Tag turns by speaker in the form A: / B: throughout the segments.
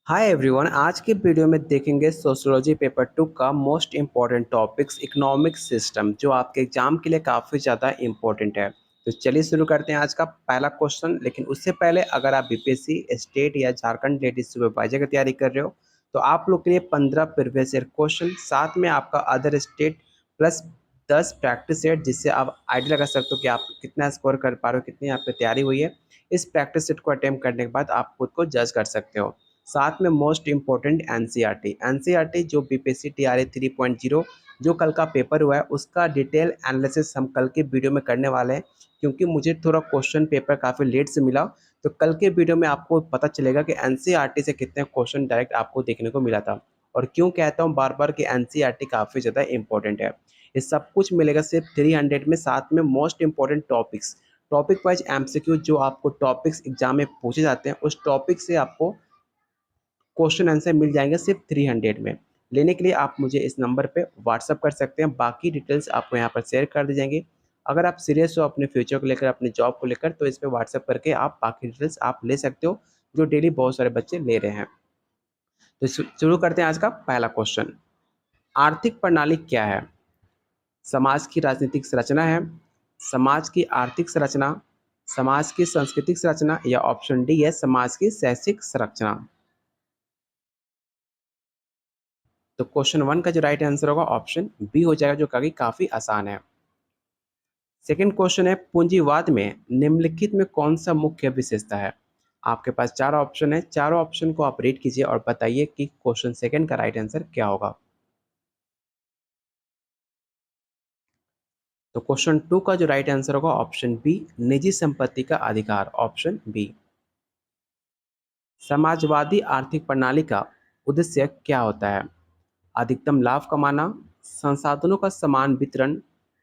A: Hi everyone, आज के video में देखेंगे सोशियोलॉजी पेपर 2 का most important topics economic system, जो आपके एग्जाम के लिए काफ़ी ज़्यादा इम्पोर्टेंट है। तो चलिए शुरू करते हैं आज का पहला क्वेश्चन। लेकिन उससे पहले अगर आप बीपीएससी स्टेट या झारखंड लेडी सुपरवाइजर की तैयारी कर रहे हो तो आप लोग के लिए 15 प्रीवियस ईयर क्वेश्चन, साथ में आपका other state plus 10 practice set, जिससे आप आइडिया लगा सकते हो कि आप कितना स्कोर कर पा रहे हो, कितनी आपकी तैयारी हुई है। इस प्रैक्टिस सेट को अटेम्प्ट करने के बाद आप खुद को जज कर सकते हो। साथ में मोस्ट इम्पोर्टेंट एनसीईआरटी जो बीपीएससी टीआरए 3.0 जो कल का पेपर हुआ है, उसका डिटेल एनालिसिस हम कल के वीडियो में करने वाले हैं। क्योंकि मुझे थोड़ा क्वेश्चन पेपर काफ़ी लेट से मिला, तो कल के वीडियो में आपको पता चलेगा कि एनसीईआरटी से कितने क्वेश्चन डायरेक्ट आपको देखने को मिला था। और क्यों कहता हूँ बार बार कि एनसीईआरटी काफ़ी ज़्यादा इंपॉर्टेंट है। ये सब कुछ मिलेगा सिर्फ 300 में, साथ में most important topic wise MCQ, जो आपको टॉपिक्स एग्जाम में पूछे जाते हैं, उस टॉपिक से आपको क्वेश्चन आंसर मिल जाएंगे सिर्फ 300 में। लेने के लिए आप मुझे इस नंबर पे व्हाट्सअप कर सकते हैं, बाकी डिटेल्स आपको यहाँ पर शेयर कर दी जाएंगी। अगर आप सीरियस हो अपने फ्यूचर को लेकर, अपने जॉब को लेकर, तो इस पे व्हाट्सअप करके आप बाकी डिटेल्स आप ले सकते हो, जो डेली बहुत सारे बच्चे ले रहे हैं। तो शुरू करते हैं आज का पहला क्वेश्चन। आर्थिक प्रणाली क्या है? समाज की राजनीतिक संरचना है, समाज की आर्थिक संरचना, समाज की सांस्कृतिक संरचना, या ऑप्शन डी है समाज की शैक्षिक संरचना। तो क्वेश्चन वन का जो राइट आंसर होगा ऑप्शन बी हो जाएगा, जो काफी आसान है। सेकंड क्वेश्चन है, पूंजीवाद में निम्नलिखित में कौन सा मुख्य विशेषता है? आपके पास चार ऑप्शन है, चारों ऑप्शन को आप रीड कीजिए और बताइए कि क्वेश्चन सेकंड का राइट आंसर क्या होगा। तो क्वेश्चन टू का जो राइट आंसर होगा ऑप्शन बी, निजी संपत्ति का अधिकार, ऑप्शन बी। समाजवादी आर्थिक प्रणाली का उद्देश्य क्या होता है? अधिकतम लाभ कमाना, संसाधनों का समान वितरण,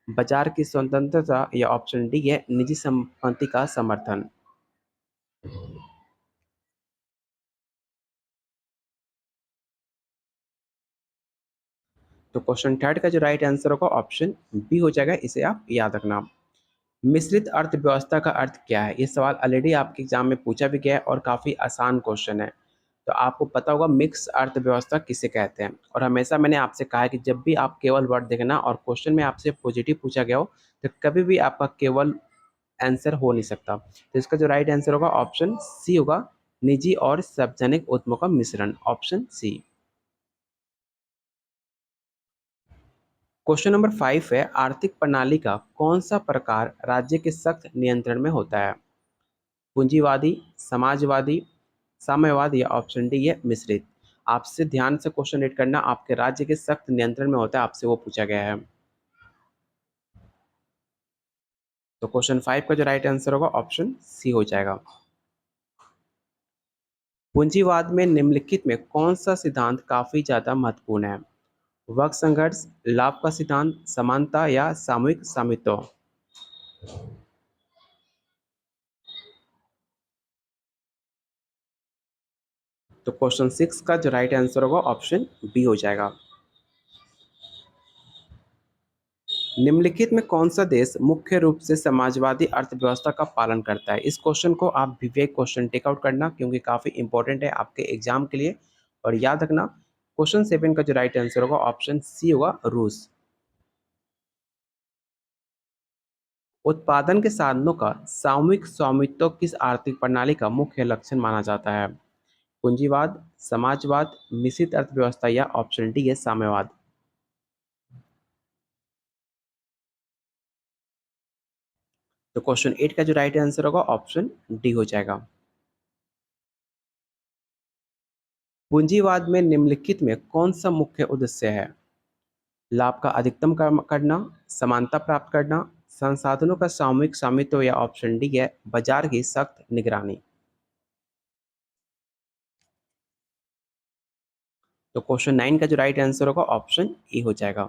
A: बाजार की स्वतंत्रता, या ऑप्शन डी है निजी संपत्ति का समर्थन। तो क्वेश्चन थर्ड का जो राइट आंसर होगा ऑप्शन बी हो जाएगा, इसे आप याद रखना। मिश्रित अर्थव्यवस्था का अर्थ क्या है? ये सवाल ऑलरेडी आपके एग्जाम में पूछा भी गया है और काफ़ी आसान क्वेश्चन है। तो आपको पता होगा मिक्स अर्थव्यवस्था किसे कहते हैं। और हमेशा मैंने आपसे कहा है कि जब भी आप केवल वर्ड देखना और क्वेश्चन में आपसे पॉजिटिव पूछा गया हो, तो कभी भी आपका केवल आंसर हो नहीं सकता। तो इसका जो राइट आंसर होगा ऑप्शन सी होगा, निजी और सार्वजनिक उद्यमों का मिश्रण, ऑप्शन सी। क्वेश्चन नंबर 5 है, आर्थिक प्रणाली का कौन सा प्रकार राज्य के सख्त नियंत्रण में होता है? पूंजीवादी, समाजवादी, साम्यवाद, या ऑप्शन डी है मिश्रित। आपसे ध्यान से क्वेश्चन रीड करना, आपके राज्य के सख्त नियंत्रण में होता है, आपसे वो पूछा गया है। तो क्वेश्चन 5 का जो राइट आंसर होगा ऑप्शन सी हो जाएगा। पूंजीवाद में निम्नलिखित में कौन सा सिद्धांत काफी ज्यादा महत्वपूर्ण है? वर्ग संघर्ष, लाभ का सिद्धांत, समानता, या सामूहिक स्वामित्व। तो क्वेश्चन 6 का जो राइट आंसर होगा ऑप्शन बी हो जाएगा। निम्नलिखित में कौन सा देश मुख्य रूप से समाजवादी अर्थव्यवस्था का पालन करता है? इस क्वेश्चन को आप विवेक क्वेश्चन टेकआउट करना, क्योंकि काफी इंपॉर्टेंट है आपके एग्जाम के लिए। और याद रखना, क्वेश्चन 7 का जो राइट आंसर होगा ऑप्शन सी होगा, रूस। उत्पादन के साधनों का सामूहिक स्वामित्व किस आर्थिक प्रणाली का मुख्य लक्षण माना जाता है? पूंजीवाद, समाजवाद, मिश्रित अर्थव्यवस्था, या ऑप्शन डी है साम्यवाद। तो क्वेश्चन 8 का जो राइट आंसर होगा ऑप्शन डी हो जाएगा। पूंजीवाद में निम्नलिखित में कौन सा मुख्य उद्देश्य है? लाभ का अधिकतम करना, समानता प्राप्त करना, संसाधनों का सामूहिक स्वामित्व, या ऑप्शन डी है बाजार की सख्त निगरानी। तो क्वेश्चन 9 का जो राइट आंसर होगा ऑप्शन ई हो जाएगा।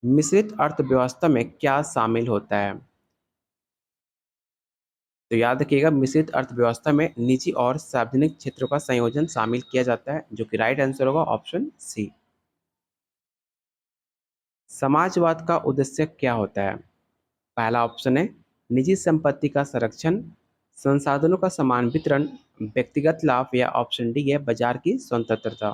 A: मिश्रित अर्थव्यवस्था में क्या शामिल होता है? तो याद रखिएगा, मिश्रित अर्थव्यवस्था में निजी और सार्वजनिक क्षेत्रों का संयोजन शामिल किया जाता है, जो कि राइट आंसर होगा ऑप्शन सी। समाजवाद का उद्देश्य क्या होता है? पहला ऑप्शन है निजी संपत्ति का संरक्षण, संसाधनों का समान वितरण, व्यक्तिगत लाभ या ऑप्शन डी है बाजार की स्वतंत्रता।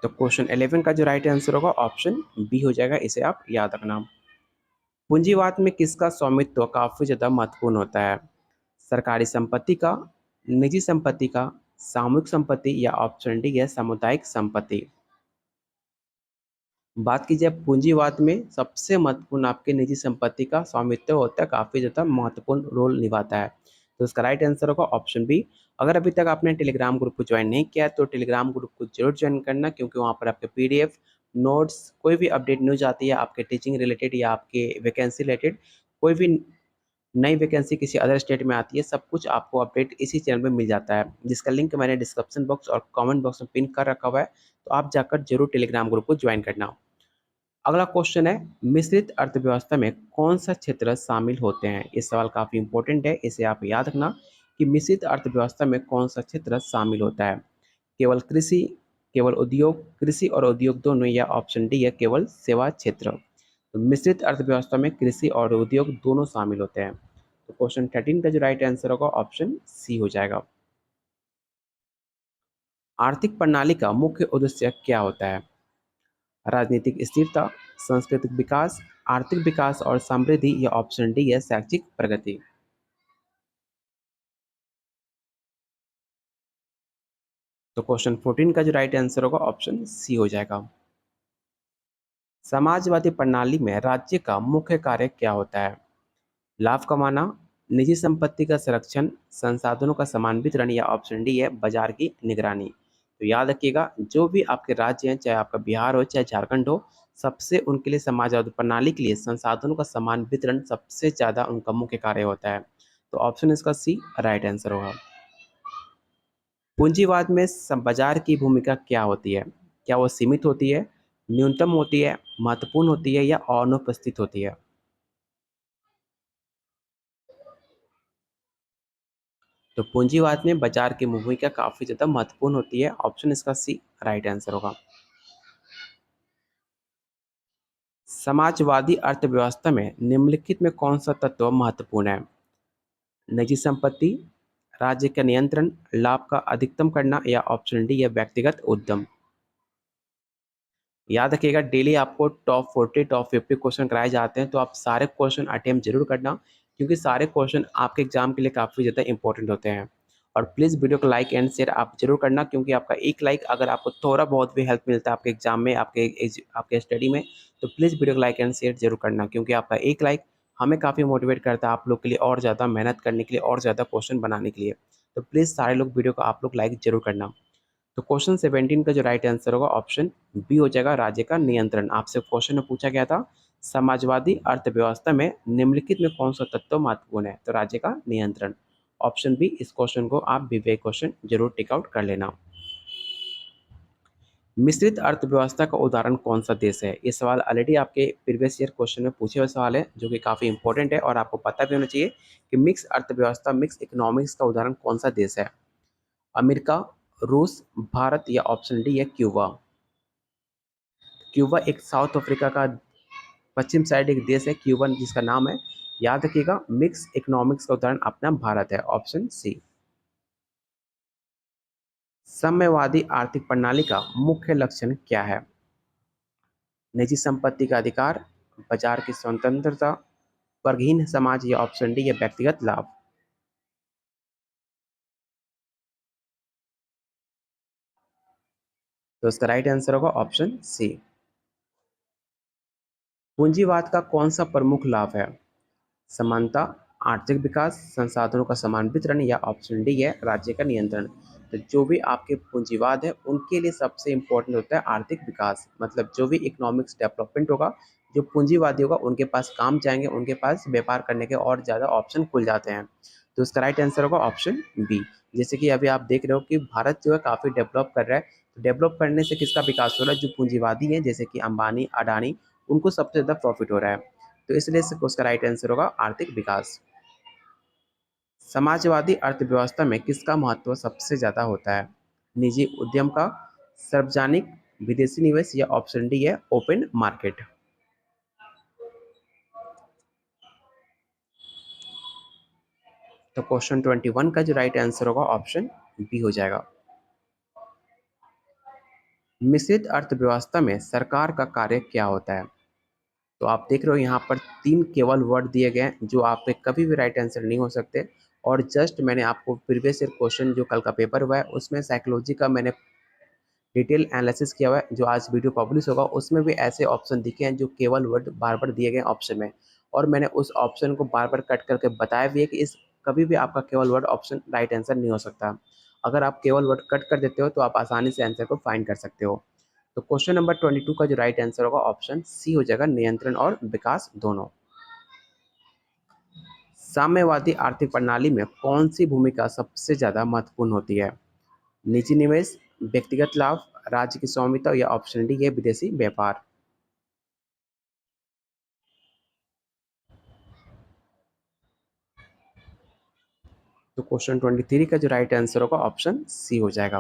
A: तो क्वेश्चन 11 का जो राइट आंसर होगा ऑप्शन बी हो जाएगा, इसे आप याद रखना। पूंजीवाद में किसका स्वामित्व काफी ज्यादा महत्वपूर्ण होता है? सरकारी संपत्ति का, निजी संपत्ति का, सामूहिक संपत्ति या ऑप्शन डी है सामुदायिक संपत्ति। बात की जाए पूंजीवाद में सबसे महत्वपूर्ण आपके निजी संपत्ति का स्वामित्व होता है, काफी ज्यादा महत्वपूर्ण रोल निभाता है। तो इसका राइट आंसर होगा ऑप्शन बी। अगर अभी तक आपने टेलीग्राम ग्रुप को ज्वाइन नहीं किया तो टेलीग्राम ग्रुप को जरूर ज्वाइन करना, क्योंकि वहाँ पर आपके पीडीएफ नोट्स, कोई भी अपडेट न्यूज आती है आपके टीचिंग रिलेटेड या आपके वैकेंसी रिलेटेड, कोई भी नई वैकेंसी किसी अदर स्टेट में आती है, सब कुछ आपको अपडेट इसी चैनल में मिल जाता है, जिसका लिंक मैंने डिस्क्रिप्शन बॉक्स और कमेंट बॉक्स में पिन कर रखा हुआ है। तो आप जाकर जरूर टेलीग्राम ग्रुप को ज्वाइन करना। अगला क्वेश्चन है, मिश्रित अर्थव्यवस्था में कौन सा क्षेत्र शामिल होते हैं? ये सवाल काफी इंपॉर्टेंट है, इसे आप याद रखना कि मिश्रित अर्थव्यवस्था में कौन सा क्षेत्र शामिल होता है। केवल कृषि, केवल उद्योग, कृषि और उद्योग दोनों, या ऑप्शन डी है केवल सेवा क्षेत्र। तो मिश्रित अर्थव्यवस्था में कृषि और उद्योग दोनों शामिल होते हैं। तो क्वेश्चन 13 का जो राइट आंसर होगा ऑप्शन सी हो जाएगा। आर्थिक प्रणाली का मुख्य उद्देश्य क्या होता है? राजनीतिक स्थिरता, सांस्कृतिक विकास, आर्थिक विकास और समृद्धि, या ऑप्शन डी है शैक्षिक प्रगति। तो क्वेश्चन 14 का जो राइट आंसर होगा ऑप्शन सी हो जाएगा। समाजवादी प्रणाली में राज्य का मुख्य कार्य क्या होता है? लाभ कमाना, निजी संपत्ति का संरक्षण, संसाधनों का समान वितरण, या ऑप्शन डी है बाजार की निगरानी। तो याद रखिएगा, जो भी आपके राज्य हैं, चाहे आपका बिहार हो चाहे झारखंड हो, सबसे उनके लिए समाजवादी प्रणाली के लिए संसाधनों का समान वितरण सबसे ज्यादा उनका मुख्य कार्य होता है। तो ऑप्शन इसका सी राइट आंसर होगा। पूंजीवाद में बाजार की भूमिका क्या होती है? क्या वो सीमित होती है, न्यूनतम होती है, महत्वपूर्ण होती है, या अनुपस्थित होती है? तो पूंजीवाद में बाजार की भूमिका काफी ज्यादा महत्वपूर्ण होती है, ऑप्शन इसका सी राइट आंसर होगा। समाजवादी अर्थव्यवस्था में निम्नलिखित में कौन सा तत्व महत्वपूर्ण है? निजी संपत्ति, राज्य का नियंत्रण, लाभ का अधिकतम करना, या ऑप्शन डी है व्यक्तिगत उद्यम। याद रखिएगा, डेली आपको टॉप 40 टॉप 50 क्वेश्चन कराए जाते हैं, तो आप सारे क्वेश्चन अटेम्प्ट जरूर करना, क्योंकि सारे क्वेश्चन आपके एग्जाम के लिए काफ़ी ज़्यादा इंपॉर्टेंट होते हैं। और प्लीज़ वीडियो को लाइक एंड शेयर आप जरूर करना, क्योंकि आपका एक लाइक अगर आपको थोड़ा बहुत भी हेल्प मिलता है आपके एग्जाम में, आपके स्टडी में, तो प्लीज़ वीडियो को लाइक एंड शेयर जरूर करना, क्योंकि आपका एक लाइक हमें काफ़ी मोटिवेट करता है आप लोग के लिए और ज़्यादा मेहनत करने के लिए, और ज़्यादा क्वेश्चन बनाने के लिए। तो प्लीज़ सारे लोग वीडियो को आप लोग लाइक जरूर करना। तो क्वेश्चन 17 का जो राइट आंसर होगा ऑप्शन बी हो जाएगा, राज्य का नियंत्रण। आपसे क्वेश्चन में पूछा गया था समाजवादी अर्थव्यवस्था में निम्नलिखित में कौन सा तत्व महत्वपूर्ण है, तो राज्य का नियंत्रण। ऑप्शन बी, इस क्वेश्चन को आप विवेक क्वेश्चन जरूर टिक आउट कर लेना। मिश्रित अर्थव्यवस्था का उदाहरण कौन सा देश है? ये सवाल ऑलरेडी आपके प्रीवियस ईयर क्वेश्चन में पूछे हुए सवाल है, जो कि काफी इंपॉर्टेंट है और आपको पता भी होना चाहिए कि मिक्स अर्थव्यवस्था, मिक्स इकोनॉमिक्स का उदाहरण कौन सा देश है? अमेरिका, रूस, भारत, या ऑप्शन डी है क्यूबा। क्यूबा एक साउथ अफ्रीका का पश्चिम साइड एक देश है क्यूबन, जिसका नाम है, याद रखिएगा, मिक्स इकोनॉमिक्स का उदाहरण अपना भारत है, ऑप्शन सी। साम्यवादी आर्थिक प्रणाली का मुख्य लक्षण क्या है? निजी संपत्ति का अधिकार, बाजार की स्वतंत्रता, वर्गहीन समाज, या ऑप्शन डी है व्यक्तिगत लाभ। तो इसका राइट आंसर होगा ऑप्शन सी। पूंजीवाद का कौन सा प्रमुख लाभ है? समानता, आर्थिक विकास, संसाधनों का समान वितरण, या ऑप्शन डी है राज्य का नियंत्रण। तो जो भी आपके पूंजीवाद है उनके लिए सबसे इंपॉर्टेंट होता है आर्थिक विकास, मतलब जो भी इकोनॉमिक्स डेवलपमेंट होगा, जो पूंजीवादी होगा उनके पास काम जाएंगे, उनके पास व्यापार करने के और ज़्यादा ऑप्शन खुल जाते हैं। तो इसका राइट आंसर होगा ऑप्शन बी। जैसे कि अभी आप देख रहे हो कि भारत जो है काफ़ी डेवलप कर रहा है, तो डेवलप करने से किसका विकास हो रहा है? जो पूंजीवादी है, जैसे कि अंबानी, अडानी, उनको सबसे ज़्यादा प्रॉफिट हो रहा है। तो इसलिए उसका राइट आंसर होगा आर्थिक विकास। समाजवादी अर्थव्यवस्था में किसका महत्व सबसे ज्यादा होता है? निजी उद्यम का, सार्वजनिक, विदेशी निवेश, या ऑप्शन डी है ओपन मार्केट। तो क्वेश्चन 21 का जो राइट आंसर होगा ऑप्शन बी हो जाएगा। मिश्रित अर्थव्यवस्था में सरकार का कार्य क्या होता है? तो आप देख रहे हो यहाँ पर 3 केवल वर्ड दिए गए हैं जो आप पे कभी भी राइट आंसर नहीं हो सकते। और जस्ट मैंने आपको प्रीवियस ईयर क्वेश्चन जो कल का पेपर हुआ है उसमें साइकोलॉजी का मैंने डिटेल एनालिसिस किया हुआ है, जो आज वीडियो पब्लिश होगा उसमें भी ऐसे ऑप्शन दिखे हैं जो केवल वर्ड बार-बार दिए गए ऑप्शन में। और मैंने उस ऑप्शन को बार-बार कट करके बताया भी है कि इस कभी भी आपका केवल वर्ड ऑप्शन राइट आंसर नहीं हो सकता। अगर आप केवल वर्ड कट कर देते हो तो आप आसानी से आंसर को फाइंड कर सकते हो। तो क्वेश्चन नंबर 22 का जो राइट आंसर होगा ऑप्शन सी हो जाएगा, नियंत्रण और विकास दोनों। साम्यवादी आर्थिक प्रणाली में कौन सी भूमिका सबसे ज़्यादा महत्वपूर्ण होती है? निजी निवेश, व्यक्तिगत लाभ, राज्य की स्वामित्व या ऑप्शन डी है विदेशी व्यापार। तो क्वेश्चन 23 का जो राइट आंसर होगा ऑप्शन सी हो जाएगा।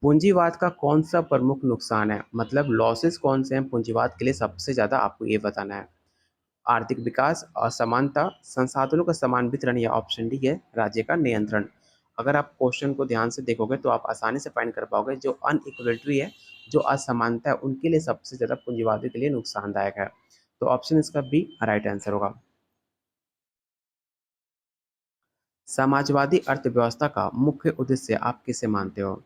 A: पूंजीवाद का कौन सा प्रमुख नुकसान है, मतलब लॉसेस कौन से हैं पूंजीवाद के लिए सबसे ज्यादा, आपको ये बताना है। आर्थिक विकास, असमानता, संसाधनों का समान वितरण या ऑप्शन डी है राज्य का नियंत्रण। अगर आप क्वेश्चन को ध्यान से देखोगे तो आप आसानी से फाइंड कर पाओगे जो अनइक्वलिटी है, जो असमानता है, उनके लिए सबसे ज्यादा पूंजीवादी के लिए नुकसानदायक है। तो ऑप्शन इसका बी राइट आंसर होगा। समाजवादी अर्थव्यवस्था का मुख्य उद्देश्य आप किसे मानते हो?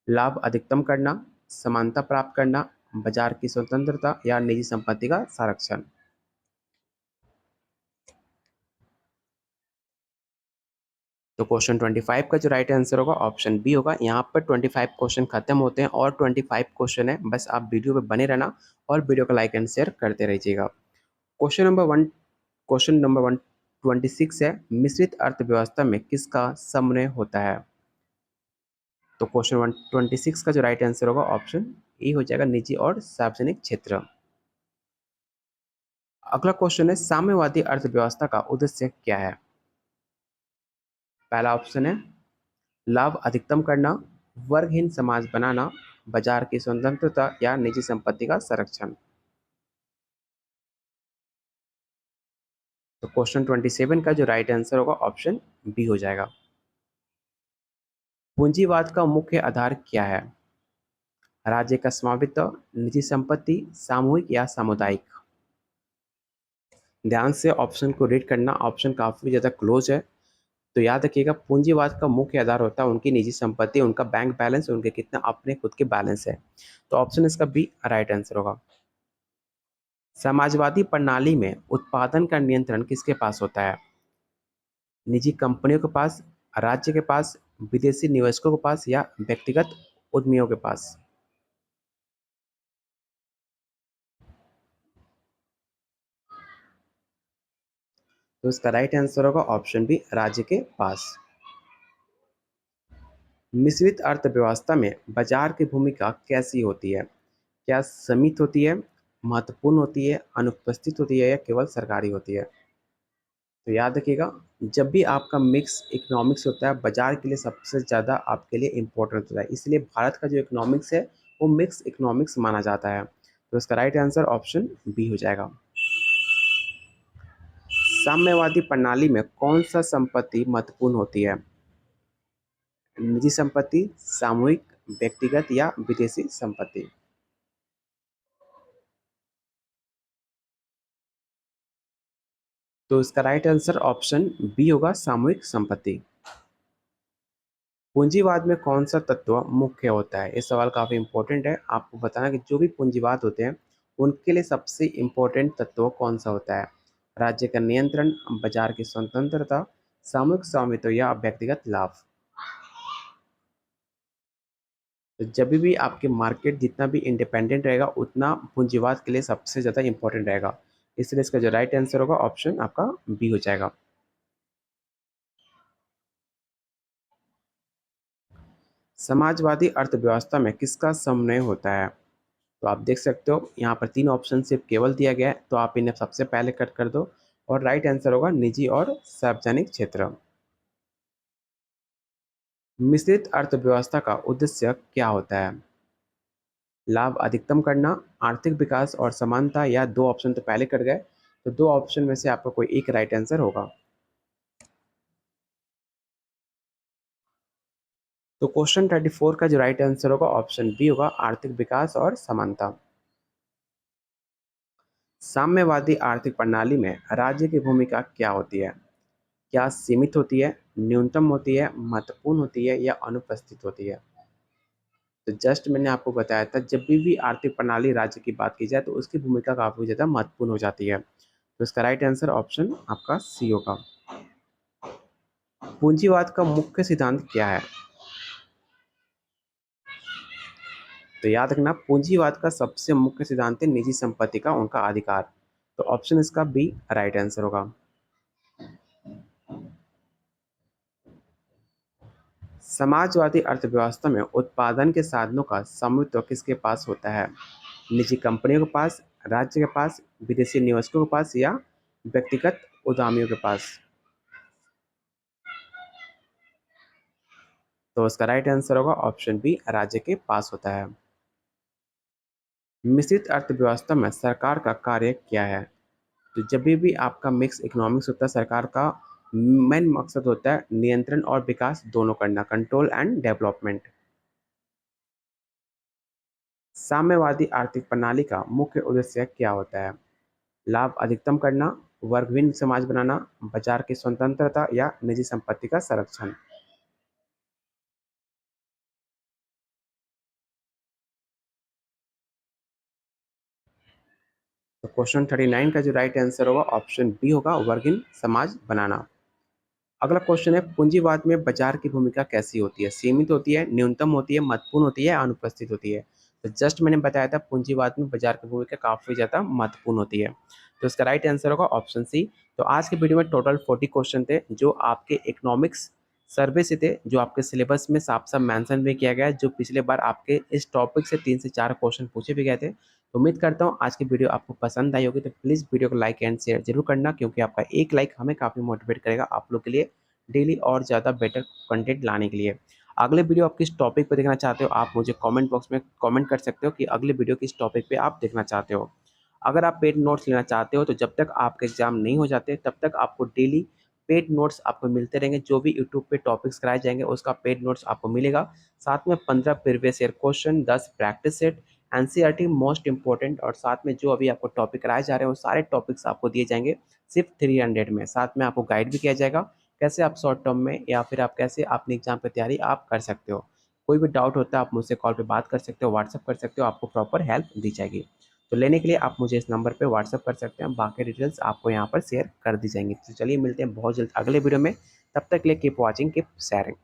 A: लाभ अधिकतम करना, समानता प्राप्त करना, बाजार की स्वतंत्रता या निजी संपत्ति का संरक्षण। तो क्वेश्चन 25 का जो राइट आंसर होगा ऑप्शन बी होगा। यहाँ पर 25 क्वेश्चन खत्म होते हैं और 25 क्वेश्चन है, बस आप वीडियो पे बने रहना और वीडियो को लाइक एंड शेयर करते रहिएगा। क्वेश्चन नंबर 126 है, मिश्रित अर्थव्यवस्था में किसका समन्वय होता है? तो क्वेश्चन 126 का जो राइट आंसर होगा ऑप्शन ए हो जाएगा, निजी और सार्वजनिक क्षेत्र। अगला क्वेश्चन है, साम्यवादी अर्थव्यवस्था का उद्देश्य क्या है? पहला ऑप्शन है लाभ अधिकतम करना, वर्गहीन समाज बनाना, बाजार की स्वतंत्रता या निजी संपत्ति का संरक्षण। तो क्वेश्चन 27 का जो राइट आंसर होगा ऑप्शन बी हो जाएगा। पूंजीवाद का मुख्य आधार क्या है? राज्य का स्वामित्व, निजी संपत्ति, सामूहिक या सामुदायिक। ध्यान से ऑप्शन को रीड करना, ऑप्शन काफी ज्यादा क्लोज है। तो याद रखिएगा, पूंजीवाद का मुख्य आधार होता है उनकी निजी संपत्ति, उनका बैंक बैलेंस, उनके कितना अपने खुद के बैलेंस है। तो ऑप्शन इसका बी राइट आंसर होगा। समाजवादी प्रणाली में उत्पादन का नियंत्रण किसके पास होता है? निजी कंपनियों के पास, राज्य के पास, विदेशी निवेशकों के पास या व्यक्तिगत उद्यमियों के पास। तो इसका राइट आंसर होगा ऑप्शन बी, राज्य के पास। मिश्रित अर्थव्यवस्था में बाजार की भूमिका कैसी होती है? क्या सीमित होती है, महत्वपूर्ण होती है, अनुपस्थित होती है या केवल सरकारी होती है? तो याद रखिएगा, जब भी आपका मिक्स इकोनॉमिक्स होता है बाजार के लिए सबसे ज़्यादा आपके लिए इम्पोर्टेंट होता है, इसलिए भारत का जो इकोनॉमिक्स है वो मिक्स इकोनॉमिक्स माना जाता है। तो इसका राइट आंसर ऑप्शन बी हो जाएगा। साम्यवादी प्रणाली में कौन सा संपत्ति महत्वपूर्ण होती है? निजी संपत्ति, सामूहिक, व्यक्तिगत या विदेशी संपत्ति। तो इसका राइट आंसर ऑप्शन बी होगा, सामूहिक संपत्ति। पूंजीवाद में कौन सा तत्व मुख्य होता है? ये सवाल काफी इंपॉर्टेंट है, आपको बताना कि जो भी पूंजीवाद होते हैं उनके लिए सबसे इम्पोर्टेंट तत्व कौन सा होता है? राज्य का नियंत्रण, बाजार की स्वतंत्रता, सामूहिक स्वामित्व या व्यक्तिगत लाभ। तो जब भी आपके मार्केट जितना भी इंडिपेंडेंट रहेगा उतना पूंजीवाद के लिए सबसे ज़्यादा इंपॉर्टेंट रहेगा। इसलिए इसका जो राइट आंसर होगा ऑप्शन आपका बी हो जाएगा। समाजवादी अर्थव्यवस्था में किसका समन्वय होता है? तो आप देख सकते हो यहाँ पर 3 ऑप्शन सिर्फ केवल दिया गया है, तो आप इन्हें सबसे पहले कट कर दो और राइट आंसर होगा निजी और सार्वजनिक क्षेत्र। मिश्रित अर्थव्यवस्था का उद्देश्य क्या होता है? लाभ अधिकतम करना, आर्थिक विकास और समानता या दो ऑप्शन तो पहले कट गए, तो दो ऑप्शन में से आपका कोई एक राइट आंसर होगा। तो क्वेश्चन 34 का जो राइट आंसर होगा ऑप्शन बी होगा, आर्थिक विकास और समानता। साम्यवादी आर्थिक प्रणाली में राज्य की भूमिका क्या होती है? क्या सीमित होती है, न्यूनतम होती है, महत्वपूर्ण होती है या अनुपस्थित होती है? तो जस्ट मैंने आपको बताया था, जब भी आर्थिक प्रणाली राज्य की बात की जाए तो उसकी भूमिका काफ़ी ज़्यादा महत्वपूर्ण हो जाती है। तो इसका राइट आंसर ऑप्शन आपका सी होगा। पूंजीवाद का मुख्य सिद्धांत क्या है? तो याद रखना, पूंजीवाद का सबसे मुख्य सिद्धांत है निजी संपत्ति का उनका अधिकार। तो ऑप्शन इसका बी राइट आंसर होगा। समाजवादी अर्थव्यवस्था में उत्पादन के साधनों का स्वामित्व किसके पास होता है? निजी कंपनियों के पास, राज्य के पास, विदेशी निवेशकों के पास या व्यक्तिगत उद्यमियों के पास? तो इसका राइट आंसर होगा ऑप्शन बी, राज्य के पास होता है। मिश्रित अर्थव्यवस्था में सरकार का कार्य क्या है? तो जब भी आपका मिक्स इकोनॉमिक्स होता है, सरकार का मेन मकसद होता है नियंत्रण और विकास दोनों करना, कंट्रोल एंड डेवलपमेंट। साम्यवादी आर्थिक प्रणाली का मुख्य उद्देश्य क्या होता है? लाभ अधिकतम करना, वर्गहीन समाज बनाना, बाजार की स्वतंत्रता या निजी संपत्ति का संरक्षण? तो क्वेश्चन 39 का जो राइट आंसर होगा ऑप्शन बी होगा, वर्गहीन समाज बनाना। अगला क्वेश्चन है, पूंजीवाद में बाजार की भूमिका कैसी होती है? सीमित होती है, न्यूनतम होती है, महत्वपूर्ण होती है, अनुपस्थित होती है? तो जस्ट मैंने बताया था, पूंजीवाद में बाजार की भूमिका काफ़ी ज़्यादा महत्वपूर्ण होती है। तो इसका राइट आंसर होगा ऑप्शन सी। तो आज के वीडियो में टोटल 40 क्वेश्चन थे जो आपके इकोनॉमिक्स सर्वे से थे, जो आपके सिलेबस में साफ साफ मेंशन भी किया गया है, जो पिछले बार आपके इस टॉपिक से 3 से 4 क्वेश्चन पूछे भी गए थे। तो उम्मीद करता हूँ आज की वीडियो आपको पसंद आई होगी। तो प्लीज़ वीडियो को लाइक एंड शेयर जरूर करना, क्योंकि आपका एक लाइक हमें काफ़ी मोटिवेट करेगा आप लोग के लिए डेली और ज़्यादा बेटर कंटेंट लाने के लिए। अगले वीडियो आप किस टॉपिक पर देखना चाहते हो, आप मुझे कमेंट बॉक्स में कमेंट कर सकते हो कि अगले वीडियो किस टॉपिक पे आप देखना चाहते हो। अगर आप पेड नोट्स लेना चाहते हो तो जब तक आपके एग्जाम नहीं हो जाते तब तक आपको डेली पेड नोट्स आपको मिलते रहेंगे। जो भी यूट्यूब पे टॉपिक्स कराए जाएंगे उसका पेड नोट्स आपको मिलेगा। साथ में 15 previous year question, 10 practice set, NCERT most important, और साथ में जो अभी आपको टॉपिक कराए जा रहे हैं वो सारे टॉपिक्स आपको दिए जाएंगे सिर्फ 300 में। साथ में आपको गाइड भी किया जाएगा कैसे आप शॉर्ट टर्म में या फिर आप कैसे अपनी एग्जाम की तैयारी आप कर सकते हो। कोई भी डाउट होता है आप मुझसे कॉल पे बात कर सकते हो, व्हाट्सअप कर सकते हो, आपको प्रॉपर हेल्प दी जाएगी। तो लेने के लिए आप मुझे इस नंबर पे व्हाट्सअप कर सकते हैं, बाकी डिटेल्स आपको यहाँ पर शेयर कर दी जाएंगी। तो चलिए मिलते हैं बहुत जल्द अगले वीडियो में। तब तक के लिए कीप वॉचिंग, कीप शेयरिंग।